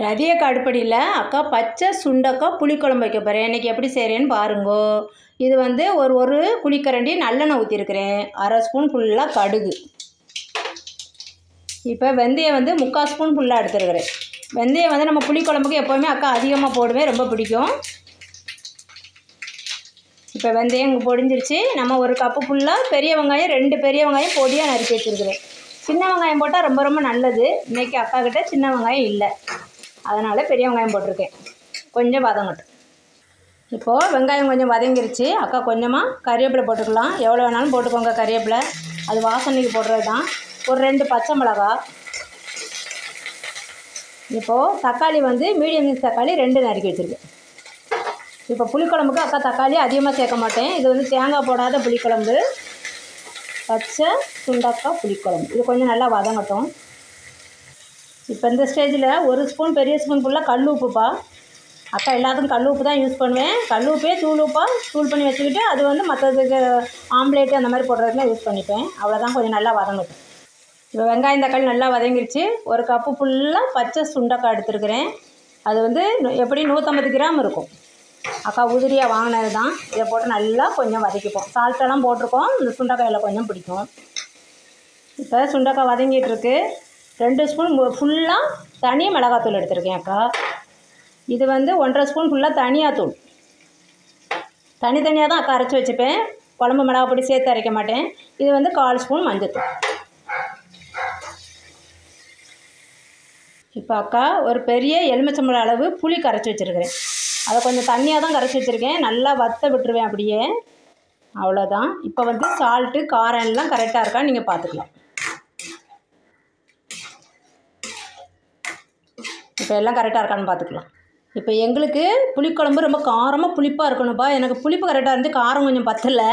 ரதியக்கா அடுப்படியில் அக்கா பச்சை சுண்டக்காய் புளிக்குழம்பு வைக்க போகிறேன். இன்றைக்கி எப்படி செய்கிறேன்னு பாருங்கோ. இது வந்து ஒரு குழிக்கரண்டி நல்லெண்ணெய் ஊற்றிருக்கிறேன். 1/2 ஸ்பூன் ஃபுல்லாக கடுகு. இப்போ வெந்தயம் வந்து 3/4 ஸ்பூன் ஃபுல்லாக எடுத்துருக்கிறேன். வெந்தயம் வந்து நம்ம புளிக்குழம்புக்கு எப்போவுமே அக்கா அதிகமாக போடுவேன், ரொம்ப பிடிக்கும். இப்போ வெந்தயம் இங்கே பொடிஞ்சிருச்சு. நம்ம 1 கப்பு ஃபுல்லாக பெரிய வெங்காயம் 2 பெரிய வெங்காயம் பொடியாக நறுக்கி வச்சுருக்கிறேன். சின்ன வெங்காயம் போட்டால் ரொம்ப ரொம்ப நல்லது. இன்றைக்கி அக்கா கிட்ட சின்ன வெங்காயம் இல்லை, அதனால் பெரிய வெங்காயம் போட்டிருக்கேன். கொஞ்சம் வதங்கட்டும். இப்போது வெங்காயம் கொஞ்சம் வதங்கிருச்சு. அக்கா கொஞ்சமாக கறிவேப்பிலை போட்டுக்கலாம். எவ்வளோ வேணாலும் போட்டுக்கோங்க கறிவேப்பிலை, அது வாசனைக்கு போடுறது தான். ஒரு 2 பச்சை மிளகா. இப்போது தக்காளி வந்து மீடியம் சைஸ் தக்காளி 2 நறுக்கி வச்சுருக்கேன். இப்போ புளிக்குழம்புக்கு அக்கா தக்காளி அதிகமாக சேர்க்க மாட்டேன். இது வந்து தேங்காய் போடாத புளிக்குழம்பு, பச்சை சுண்டக்காய் புளிக்குழம்பு. இது கொஞ்சம் நல்லா வதங்கட்டும். இப்போ இந்த ஸ்டேஜில் 1 ஸ்பூன் பெரிய ஸ்பூன் ஃபுல்லாக கல் உப்புப்பா. அக்கா எல்லாத்துக்கும் கல் உப்பு தான் யூஸ் பண்ணுவேன். கல் உப்பே தூள் பண்ணி வச்சுக்கிட்டு அது வந்து மற்றதுக்கு ஆம்லேட்டு அந்த மாதிரி போடுறதுக்குலாம் யூஸ் பண்ணிப்பேன். அவ்வளோதான், கொஞ்சம் நல்லா வதங்கட்டும். இப்போ வெங்காயம் தக்காளி நல்லா வதங்கிருச்சு. 1 கப்பு ஃபுல்லாக பச்சை சுண்டக்காய் எடுத்துருக்கிறேன். அது வந்து எப்படி 150 கிராம் இருக்கும். அக்கா உதிரியாக வாங்கினது தான். இதை போட்டு நல்லா கொஞ்சம் வதக்கிப்போம். சால்ட்டெல்லாம் போட்டிருக்கோம், இந்த சுண்டைக்காயில் கொஞ்சம் பிடிக்கும். இப்போ சுண்டைக்காய் வதங்கிட்டுருக்கு. 2 ஸ்பூன் ஃபுல்லாக தனி மிளகாத்தூள் எடுத்துருக்கேன் அக்கா. இது வந்து 1/2 ஸ்பூன் ஃபுல்லாக தனியாத்தூள். தனித்தனியாக தான் அக்கா அரைச்சி வச்சுப்பேன். குழம்பு மிளகா பொடி சேர்த்து அரைக்க மாட்டேன். இது வந்து 1/4 ஸ்பூன் மஞ்சத்தூள். இப்போ அக்கா ஒரு பெரிய எலுமிச்சம்பழம் அளவு புளி கரைச்சி வச்சுருக்கிறேன். அதை கொஞ்சம் தண்ணியாக தான் கரைச்சி வச்சுருக்கேன். நல்லா வற்ற விட்டுருவேன் அப்படியே. அவ்வளோதான். இப்போ வந்து சால்ட்டு காரம் எல்லாம் கரெக்டாக இருக்கான்னு நீங்கள் பார்த்துக்கலாம். இப்போ எல்லாம் கரெக்டாக இருக்கான்னு பார்த்துக்கலாம். இப்போ எங்களுக்கு புளிக்குழம்பு ரொம்ப காரமாக புளிப்பாக இருக்கணும்ப்பா. எனக்கு புளிப்பு கரெக்டாக இருந்து காரம் கொஞ்சம் பத்தலை.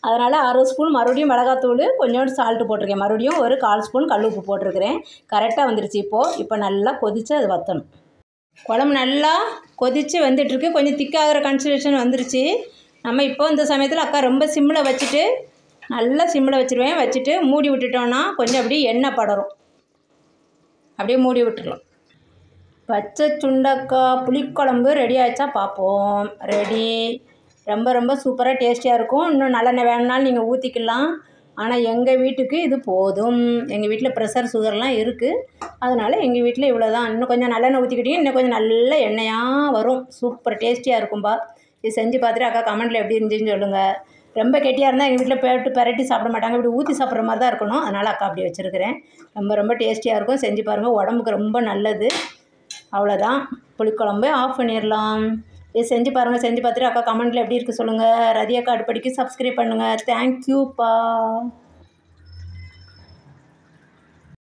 அதனால் 1/2 ஸ்பூன் மறுபடியும் மிளகாத்தூள், கொஞ்சோண்டு சால்ட்டு போட்டிருக்கேன். மறுபடியும் ஒரு 1/4 ஸ்பூன் கல் உப்பு போட்டிருக்கிறேன். கரெக்டாக வந்துருச்சு. இப்போ நல்லா கொதித்து அது வற்றணும். குழம்பு நல்லா கொதித்து வந்துட்டுருக்கு. கொஞ்சம் திக்காகிற கன்சிஸ்டன்ஷன் வந்துருச்சு. நம்ம இப்போ இந்த சமயத்தில் அக்கா ரொம்ப சிம்மில் வச்சுட்டு, நல்லா சிம்மில் வச்சுருவேன். வச்சுட்டு மூடி விட்டுட்டோன்னா கொஞ்சம் அப்படியே எண்ணெய் படரும். அப்படியே மூடி விட்டுடலாம். பச்சை சுண்டக்காய் புளிக்குழம்பு ரெடி ஆகிடுச்சா பார்ப்போம். ரெடி. ரொம்ப ரொம்ப சூப்பராக டேஸ்டியாக இருக்கும். இன்னும் நல்லெண்ணெய் வேணுனாலும் நீங்கள் ஊற்றிக்கலாம். ஆனால் எங்கள் வீட்டுக்கு இது போதும். எங்கள் வீட்டில் ப்ரெஷர் சுகர்லாம் இருக்குது. அதனால் எங்கள் வீட்டில் இவ்வளோ தான். இன்னும் கொஞ்சம் நல்லெண்ணெய் ஊற்றிக்கிட்டீங்க, இன்னும் கொஞ்சம் நல்ல எண்ணெயாக வரும். சூப்பர் டேஸ்டியாக இருக்கும்பா. இது செஞ்சு பார்த்துட்டு அக்கா கமெண்ட்டில் எப்படி இருந்துச்சுன்னு சொல்லுங்கள். ரொம்ப கெட்டியாக இருந்தால் எங்கள் வீட்டில் போட்டு பெரட்டி சாப்பிட மாட்டாங்க. இப்படி ஊற்றி சாப்பிட்ற மாதிரி தான் இருக்கணும். அதனால் அக்கா அப்படி வச்சுருக்கிறேன். ரொம்ப ரொம்ப டேஸ்டியாக இருக்கும். செஞ்சு பாருங்கள், உடம்புக்கு ரொம்ப நல்லது. அவ்வளோதான், புளிக்குழம்பு ஆஃப் பண்ணிடலாம். இது செஞ்சு பாருங்கள். செஞ்சு பார்த்துட்டு அக்கா கமெண்ட்டில் எப்படி இருக்குது சொல்லுங்கள். ரதியக்கா அடுப்படிக்கு சப்ஸ்கிரைப் பண்ணுங்கள். தேங்க்யூப்பா.